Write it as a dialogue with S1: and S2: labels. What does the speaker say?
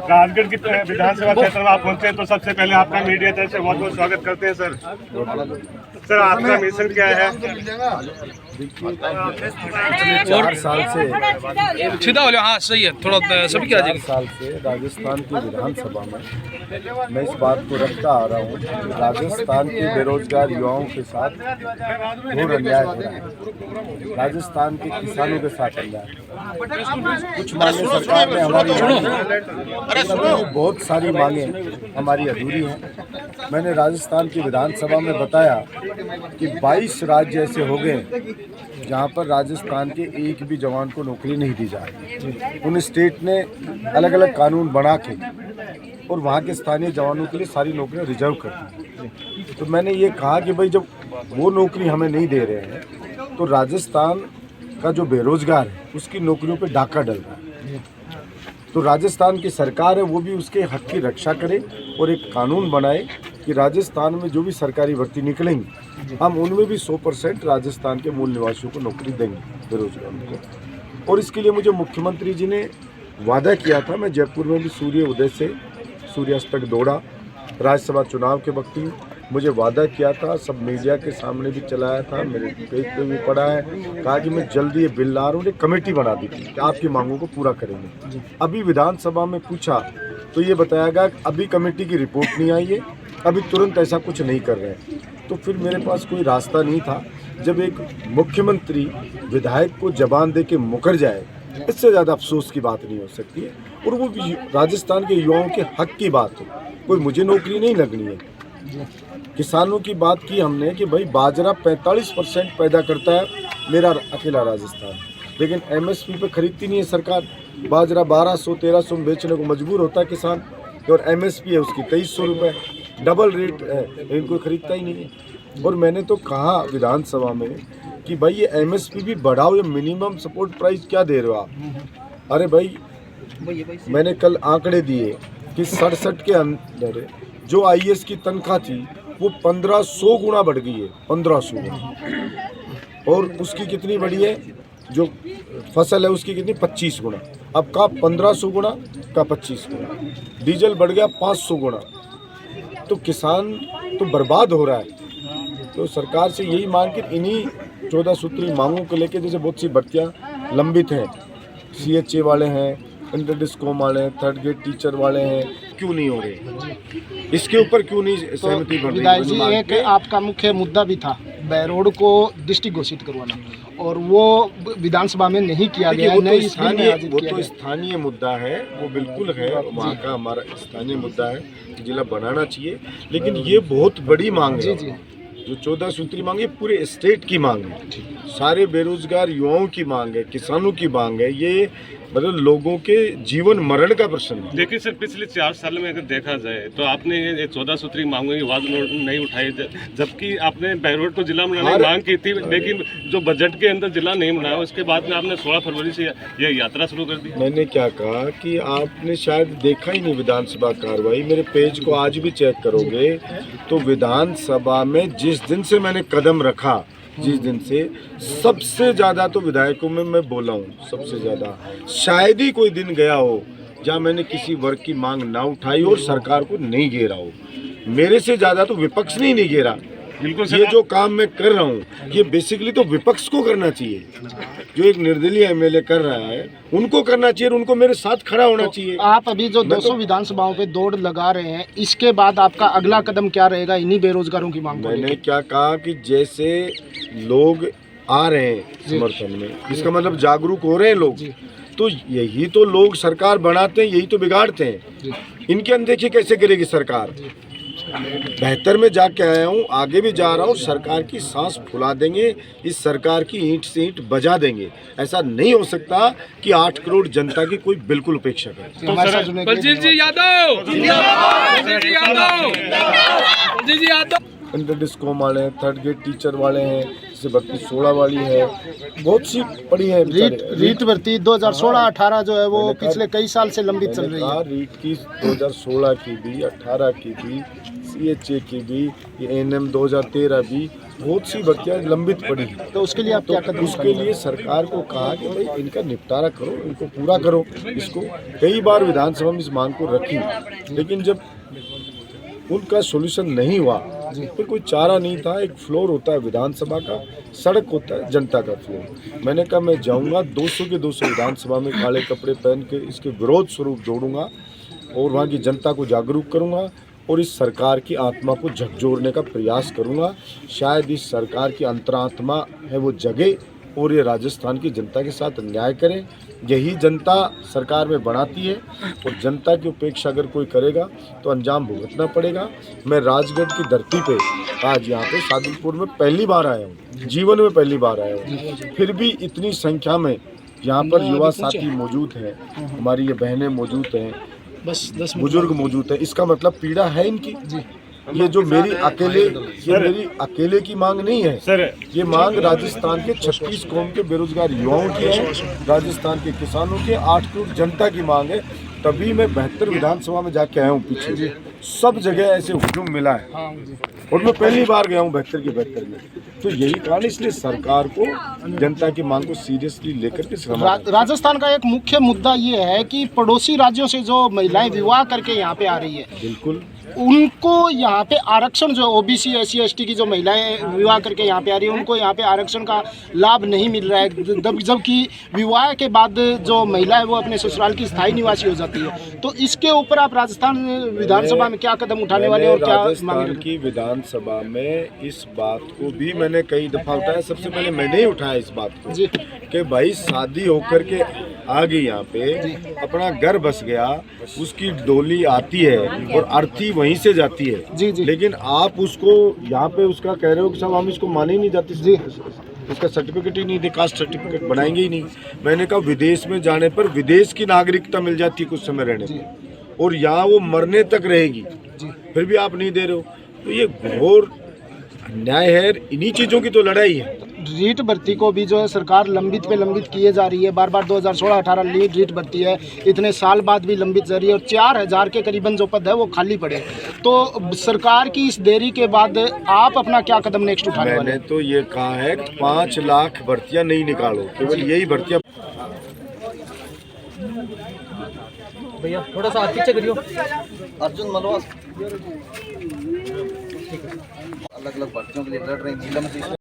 S1: राजगढ़ की विधानसभा क्षेत्र में आप पहुंचे तो सबसे पहले आपका मीडिया तरफ से बहुत बहुत स्वागत करते हैं सर। सर आपका मिशन क्या है?
S2: 4 साल से हाँ सही है, थोड़ा सभी क्या
S3: 4 साल से राजस्थान की विधानसभा में मैं इस बात को रखता आ रहा हूँ कि राजस्थान के बेरोजगार युवाओं के साथ घोर अन्याय हो रहा है। राजस्थान के किसानों के साथ अन्याय। कुछ मांगे सरकार ने हमारी बहुत सारी मांगे हमारी अधूरी हैं। मैंने राजस्थान की विधानसभा में बताया कि 22 राज्य ऐसे हो गए जहाँ पर राजस्थान के एक भी जवान को नौकरी नहीं दी जा रही। उन स्टेट ने अलग अलग कानून बना के और वहाँ के स्थानीय जवानों के लिए सारी नौकरियाँ रिजर्व कर दी। तो मैंने ये कहा कि भाई जब वो नौकरी हमें नहीं दे रहे हैं तो राजस्थान का जो बेरोजगार है उसकी नौकरियों पे डाका डल रहा है। तो राजस्थान की सरकार है वो भी उसके हक की रक्षा करे और एक कानून बनाए कि राजस्थान में जो भी सरकारी भर्ती निकलेंगी हम उनमें भी 100% राजस्थान के मूल निवासियों को नौकरी देंगे, बेरोजगारों को। और इसके लिए मुझे मुख्यमंत्री जी ने वादा किया था। मैं जयपुर में भी सूर्य उदय से सूर्यास्त तक दौड़ा, राज्यसभा चुनाव के वक्त ही मुझे वादा किया था, सब मीडिया के सामने भी चलाया था, मेरे पेज पे भी पड़ा है। कहा कि मैं जल्दी ये बिल ला रहा हूँ, कमेटी बना दी थी कि आपकी मांगों को पूरा करेंगे। अभी विधानसभा में पूछा तो ये बताया गया कि अभी कमेटी की रिपोर्ट नहीं आई है, अभी तुरंत ऐसा कुछ नहीं कर रहे हैं। तो फिर मेरे पास कोई रास्ता नहीं था। जब एक मुख्यमंत्री विधायक को जबान दे के मुकर जाए, इससे ज़्यादा अफसोस की बात नहीं हो सकती है। और वो भी राजस्थान के युवाओं के हक की बात हो, कोई मुझे नौकरी नहीं लगनी है। किसानों की बात की हमने कि भाई बाजरा 45% पैदा करता है मेरा अकेला राजस्थान, लेकिन MSP पे खरीदती नहीं है सरकार। बाजरा 1200-1300 में बेचने को मजबूर होता है किसान, और MSP है उसकी 2300 रुपये, डबल रेट है, इनको खरीदता ही नहीं है। और मैंने तो कहा विधानसभा में कि भाई ये MSP भी बढ़ाओ, ये मिनिमम सपोर्ट प्राइस क्या दे रहे हो आप? अरे भाई मैंने कल आंकड़े दिए कि 67 के अंदर जो IAS की तनख्वाह थी वो 1500 गुना बढ़ गई है, 1500 गुना। और उसकी कितनी बढ़ी है, जो फसल है उसकी कितनी, 25 गुना। अब का 1500 गुना का 25 गुना। डीजल बढ़ गया 500 गुना। तो किसान तो बर्बाद हो रहा है। तो सरकार से यही मांग कि इन्हीं 14 सूत्री मांगों को लेकर, जैसे बहुत सी भर्तियाँ लंबित हैं, CHA वाले हैं, इंटर डिस्कॉम वाले हैं, थर्ड ग्रेड टीचर वाले हैं, क्यों नहीं हो रहे? इसके ऊपर क्यों नहीं सहमति बन रही?
S4: एक आपका मुख्य मुद्दा भी था बहरोड को डिस्ट्रिक्ट घोषित करवाना, और वो विधानसभा में नहीं किया गया।
S3: वो तो स्थानीय मुद्दा है, वो बिल्कुल है, वहाँ का हमारा स्थानीय मुद्दा है, जिला बनाना चाहिए। लेकिन ये बहुत बड़ी मांग है, जो 14 सूत्री मांग है पूरे स्टेट की मांग है, सारे बेरोजगार युवाओं की मांग है, किसानों की मांग है। ये मतलब लोगों के जीवन मरण का प्रश्न है।
S1: लेकिन सर पिछले 4 साल में अगर देखा जाए तो आपने ये 14 सूत्री मांगों की आवाज नहीं उठाई, जबकि आपने बहरोड को जिला बनाने की मांग की थी, लेकिन जो बजट के अंदर जिला नहीं बनाया, उसके बाद में आपने 16 फरवरी से ये यात्रा शुरू कर दी।
S3: मैंने क्या कहा कि आपने शायद देखा ही नहीं विधानसभा कार्रवाई। मेरे पेज को आज भी चेक करोगे तो विधानसभा में जिस दिन से मैंने कदम रखा, जिस दिन से सबसे ज़्यादा तो विधायकों में मैं बोला हूँ, सबसे ज़्यादा शायद ही कोई दिन गया हो जहाँ मैंने किसी वर्ग की मांग ना उठाई और सरकार को नहीं घेरा हो। मेरे से ज़्यादा तो विपक्ष ने ही नहीं घेरा।
S1: बिल्कुल
S3: ये जो काम मैं कर रहा हूँ ये बेसिकली तो विपक्ष को करना चाहिए। जो एक निर्दलीय MLA कर रहा है उनको करना चाहिए, उनको मेरे साथ खड़ा होना चाहिए।
S4: आप अभी जो 200 विधानसभाओं पे दौड़ लगा रहे हैं, इसके बाद आपका अगला कदम क्या रहेगा इन्हीं बेरोजगारों की मांग?
S3: मैंने क्या कहा कि जैसे लोग आ रहे हैं समर्थन में, इसका मतलब जागरूक हो रहे हैं लोग, तो यही तो लोग सरकार बनाते हैं, यही तो बिगाड़ते हैं। इनकी अनदेखी कैसे करेगी सरकार? बेहतर में जाके आया हूँ, आगे भी जा रहा हूँ। सरकार की सांस फुला देंगे, इस सरकार की ईंट से ईंट बजा देंगे। ऐसा नहीं हो सकता कि 8 करोड़ जनता की कोई बिल्कुल उपेक्षा करे।
S2: बलजीत जी यादव,
S3: इंटर डिस्कॉम वाले हैं, थर्ड ग्रेड टीचर वाले हैं, जैसे भर्ती 16 वाली है, बहुत सी पड़ी है।
S4: रीट भर्ती 2016-18 जो है वो पिछले कई साल से लंबित चल रही है।
S3: रीट की 2016 की भी, 18 की भी, CHA की भी, ये NM 2013 भी, बहुत सी भर्तियाँ लंबित पड़ी हैं।
S4: तो उसके लिए आप क्या कदम
S3: उसके लिए सरकार को कहा कि भाई इनका निपटारा करो, इनको पूरा करो। इसको कई बार विधानसभा में इस मांग को रखी, लेकिन जब उनका सॉल्यूशन नहीं हुआ फिर कोई चारा नहीं था। एक फ्लोर होता है विधानसभा का, सड़क होता है जनता का फ्लोर। मैंने कहा मैं जाऊंगा 200 के 200 विधानसभा में काले कपड़े पहन के इसके विरोध स्वरूप जोड़ूंगा और वहाँ की जनता को जागरूक करूंगा और इस सरकार की आत्मा को झकझोरने का प्रयास करूंगा। शायद इस सरकार की अंतरात्मा है वो जगे और ये राजस्थान की जनता के साथ अन्याय करे। यही जनता सरकार में बनाती है और जनता की उपेक्षा अगर कोई करेगा तो अंजाम भुगतना पड़ेगा। मैं राजगढ़ की धरती पे आज यहाँ पे सादुलपुर में पहली बार आया हूँ, जीवन में पहली बार आया हूँ। फिर भी इतनी संख्या में यहाँ पर युवा साथी मौजूद हैं, हमारी ये बहनें मौजूद हैं,
S4: बस 10
S3: बुजुर्ग मौजूद हैं। इसका मतलब पीड़ा है इनकी। ये जो मेरी अकेले की मांग नहीं है
S1: सर,
S3: ये मांग राजस्थान के 36 कौम के बेरोजगार युवाओं की है, राजस्थान के किसानों के 8 करोड़ जनता की मांग है। तभी मैं 72 विधानसभा में जाके आया हूँ। पीछे सब जगह ऐसे हुजूम मिला है और मैं पहली बार गया हूँ 72 के 72 में। तो यही कारण, इसलिए सरकार को जनता की मांग को सीरियसली लेकर के
S4: राजस्थान का एक मुख्य मुद्दा ये है कि पड़ोसी राज्यों से जो महिलाएं विवाह करके यहाँ पे आ रही है,
S3: बिल्कुल
S4: उनको यहाँ पे आरक्षण, जो ओबीसी SC ST की जो महिलाएं विवाह करके यहाँ पे आ रही है, उनको यहाँ पे आरक्षण का लाभ नहीं मिल रहा है। जबकि विवाह के बाद जो महिला है वो अपने ससुराल की स्थायी निवासी हो जाती है। तो इसके ऊपर आप राजस्थान विधानसभा में क्या कदम उठाने वाले और क्या
S3: राजस्थान की विधानसभा में इस बात को भी मैंने कई दफा उठाया। सबसे पहले मैंने ही उठाया इस बात को
S4: जी
S3: कि भाई शादी होकर के आ गई यहाँ पे, अपना घर बस गया, उसकी डोली आती है और अर्थी वहीं से जाती है।
S4: जी।
S3: लेकिन आप उसको यहाँ पे उसका कह रहे हो कि साहब हम इसको माने ही नहीं जाते। जी, उसका सर्टिफिकेट ही नहीं थे, कास्ट सर्टिफिकेट बनाएंगे ही नहीं। मैंने कहा विदेश में जाने पर विदेश की नागरिकता मिल जाती है कुछ समय रहने पर, और यहाँ वो मरने तक रहेगी, फिर भी आप नहीं दे रहे हो। तो ये घोर अन्याय है। इन्हीं चीज़ों की तो लड़ाई है।
S4: रीट भर्ती को भी जो है सरकार लंबित पे लंबित किए जा रही है। बार बार 2016-18 रीट भर्ती है, इतने साल बाद भी लंबित जा रही है और 4000 के करीबन जो पद है वो खाली पड़े। तो सरकार की इस देरी के बाद आप अपना क्या कदम नेक्स्ट उठाने वाले?
S3: मैंने तो ये कहा है कि 5 लाख भर्तियां नहीं निकालो, केवल यही भर्तियां।
S2: भैया थोड़ा सा पीछे करियो।
S5: अर्जुन मलवा अलग अलग भर्तियों के लिए लड़ रहे हैं।